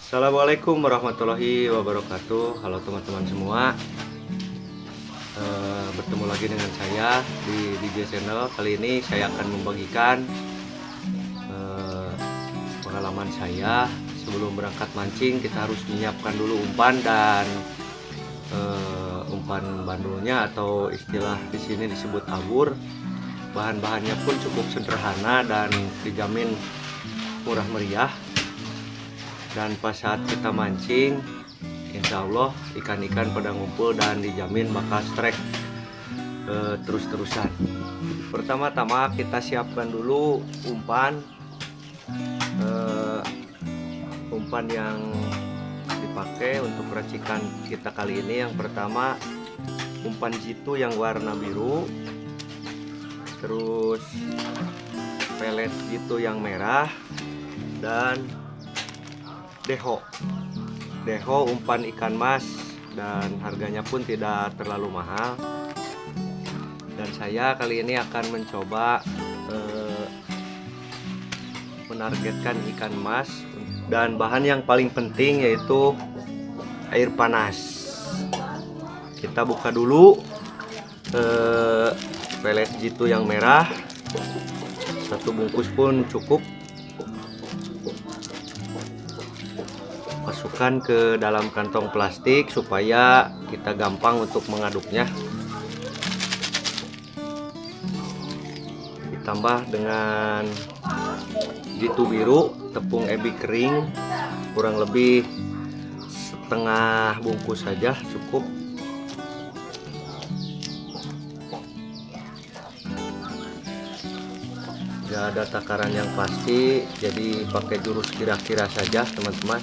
Assalamualaikum warahmatullahi wabarakatuh. Halo teman-teman semua. Bertemu lagi dengan saya di DJ Channel. Kali ini saya akan membagikan pengalaman saya. Sebelum berangkat mancing, kita harus menyiapkan dulu umpan dan umpan bandulnya, atau istilah di sini disebut abur. Bahan-bahannya pun cukup sederhana dan dijamin murah meriah. Dan pas saat kita mancing, insya Allah ikan-ikan pada ngumpul dan dijamin bakal strike terus-terusan. Pertama-tama kita siapkan dulu umpan umpan yang dipakai untuk racikan kita kali ini. Yang pertama, umpan jitu yang warna biru, terus pelet jitu yang merah, dan deho umpan ikan mas, dan harganya pun tidak terlalu mahal. Dan saya kali ini akan mencoba menargetkan ikan mas, dan bahan yang paling penting yaitu air panas. Kita buka dulu pelet jitu yang merah, satu bungkus pun cukup. Masukkan ke dalam kantong plastik supaya kita gampang untuk mengaduknya. Ditambah dengan jitu biru, tepung ebi kering, kurang lebih setengah bungkus saja cukup. Tidak ada takaran yang pasti, jadi pakai jurus kira-kira saja teman-teman.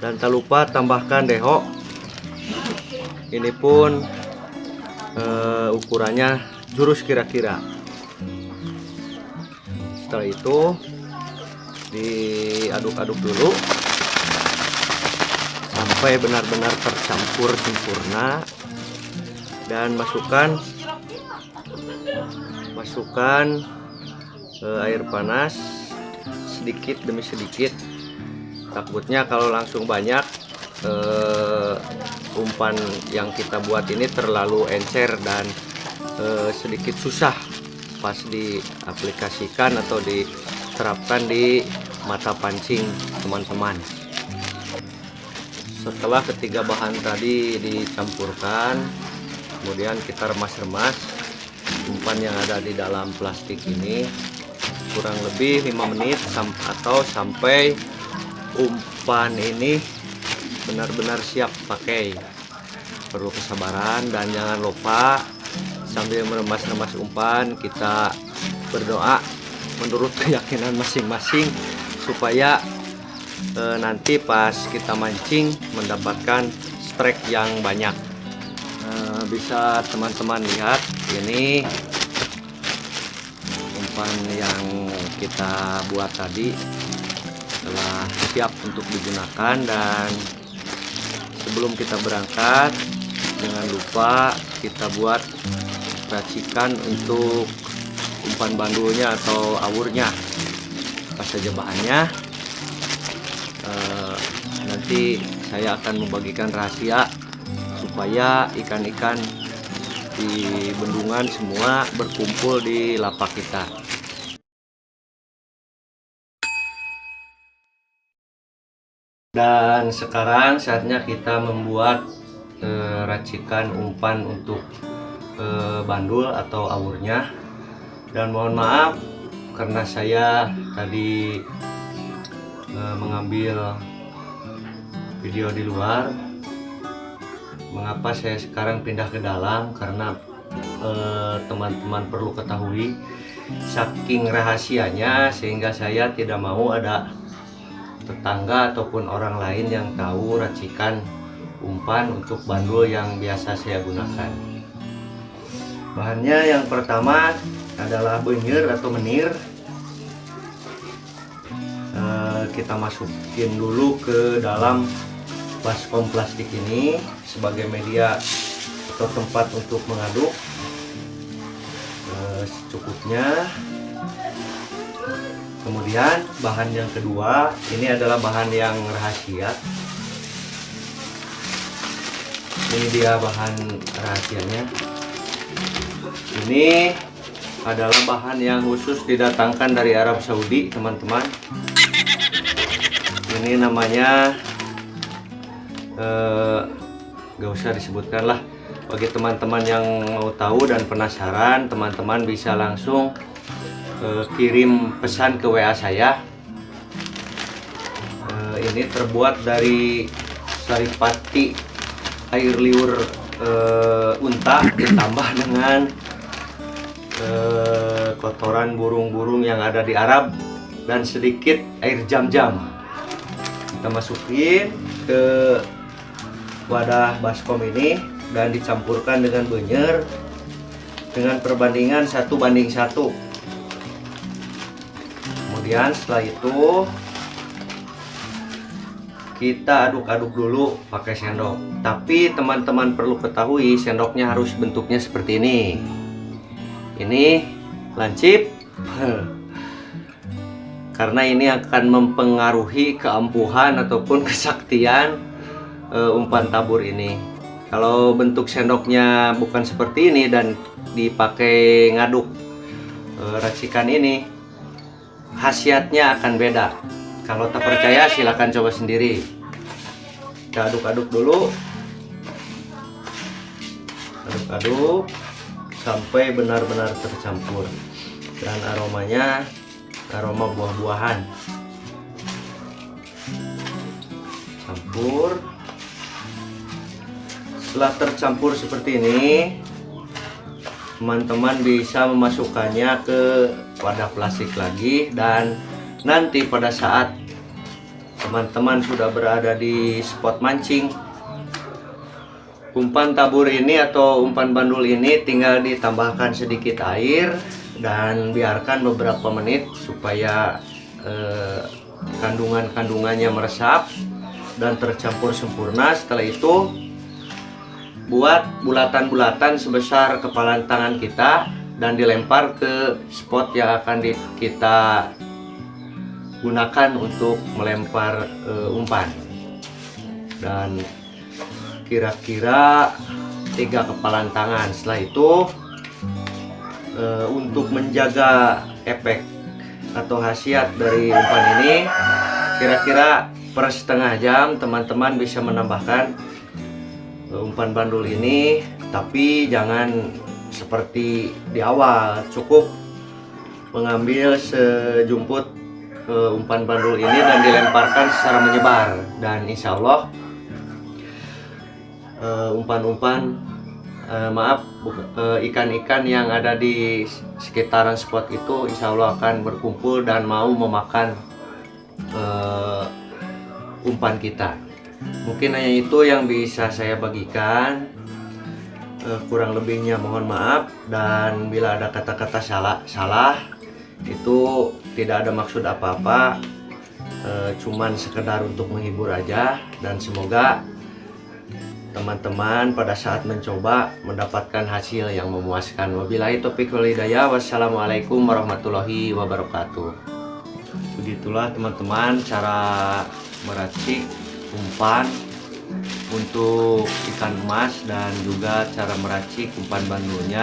Dan tak lupa tambahkan deho. Ini pun ukurannya jurus kira-kira. Setelah itu diaduk-aduk dulu sampai benar-benar tercampur sempurna. Dan masukkan air panas sedikit demi sedikit. Takutnya kalau langsung banyak, umpan yang kita buat ini terlalu encer dan sedikit susah pas diaplikasikan atau diterapkan di mata pancing teman-teman. Setelah ketiga bahan tadi dicampurkan, kemudian kita remas-remas umpan yang ada di dalam plastik ini kurang lebih 5 menit atau sampai umpan ini benar-benar siap pakai. Perlu kesabaran, dan jangan lupa sambil meremas-remas umpan kita berdoa menurut keyakinan masing-masing supaya nanti pas kita mancing mendapatkan strike yang banyak. Bisa teman-teman lihat, ini umpan yang kita buat tadi telah siap untuk digunakan. Dan sebelum kita berangkat, jangan lupa kita buat racikan untuk umpan bandulnya atau awurnya. Apa saja bahannya, nanti saya akan membagikan rahasia supaya ikan-ikan di bendungan semua berkumpul di lapak kita. Dan sekarang saatnya kita membuat racikan umpan untuk bandul atau awurnya. Dan mohon maaf karena saya tadi mengambil video di luar. Mengapa saya sekarang pindah ke dalam? Karena teman-teman perlu ketahui, saking rahasianya sehingga saya tidak mau ada tetangga ataupun orang lain yang tahu racikan umpan untuk bandul yang biasa saya gunakan. Bahannya yang pertama adalah benyir atau menir. Kita masukin dulu ke dalam baskom plastik ini sebagai media atau tempat untuk mengaduk secukupnya. Kemudian bahan yang kedua, ini adalah bahan yang rahasia. Ini dia bahan rahasianya. Ini adalah bahan yang khusus didatangkan dari Arab Saudi, teman-teman. Ini namanya gak usah disebutkan lah. Bagi teman-teman yang mau tahu dan penasaran, teman-teman bisa langsung kirim pesan ke WA saya. Ini terbuat dari saripati air liur unta ditambah dengan kotoran burung-burung yang ada di Arab dan sedikit air jam-jam. Kita masukin ke wadah baskom ini dan dicampurkan dengan benyer dengan perbandingan 1:1. Kemudian setelah itu kita aduk-aduk dulu pakai sendok. Tapi teman-teman perlu ketahui sendoknya harus bentuknya seperti ini. Ini lancip karena ini akan mempengaruhi keampuhan ataupun kesaktian umpan tabur ini. Kalau bentuk sendoknya bukan seperti ini dan dipakai ngaduk racikan ini, khasiatnya akan beda. Kalau tak percaya silahkan coba sendiri. Kita aduk-aduk dulu, aduk-aduk sampai benar-benar tercampur dan aromanya aroma buah-buahan. Campur. Setelah tercampur seperti ini, teman-teman bisa memasukkannya ke wadah plastik lagi, dan nanti pada saat teman-teman sudah berada di spot mancing, umpan tabur ini atau umpan bandul ini tinggal ditambahkan sedikit air dan biarkan beberapa menit supaya kandungan-kandungannya meresap dan tercampur sempurna. Setelah itu buat bulatan-bulatan sebesar kepalan tangan kita dan dilempar ke spot yang akan kita gunakan untuk melempar umpan. Dan kira-kira 3 kepalan tangan. Setelah itu untuk menjaga efek atau khasiat dari umpan ini, kira-kira per setengah jam teman-teman bisa menambahkan umpan bandul ini, tapi jangan seperti di awal. Cukup mengambil sejumput umpan bandul ini dan dilemparkan secara menyebar, dan insya Allah ikan-ikan yang ada di sekitaran spot itu insya Allah akan berkumpul dan mau memakan umpan kita. Mungkin hanya itu yang bisa saya bagikan. Kurang lebihnya mohon maaf, dan bila ada kata-kata salah itu tidak ada maksud apa-apa, cuman sekedar untuk menghibur aja, dan semoga teman-teman pada saat mencoba mendapatkan hasil yang memuaskan. Wabillahi taufiq wal hidayah. Wassalamualaikum warahmatullahi wabarakatuh. Begitulah teman-teman cara meracik umpan untuk ikan emas dan juga cara meracik umpan bandulnya.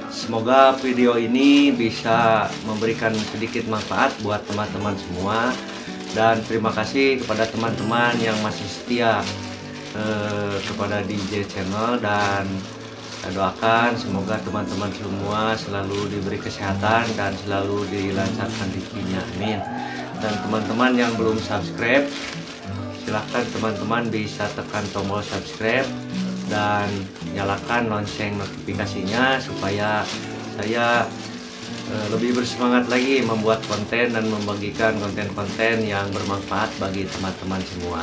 Semoga video ini bisa memberikan sedikit manfaat buat teman-teman semua, dan terima kasih kepada teman-teman yang masih setia kepada DJ Channel, dan saya doakan semoga teman-teman semua selalu diberi kesehatan dan selalu dilancarkan rezekinya, amin. Dan teman-teman yang belum subscribe, silahkan teman-teman bisa tekan tombol subscribe dan nyalakan lonceng notifikasinya supaya saya lebih bersemangat lagi membuat konten dan membagikan konten-konten yang bermanfaat bagi teman-teman semua.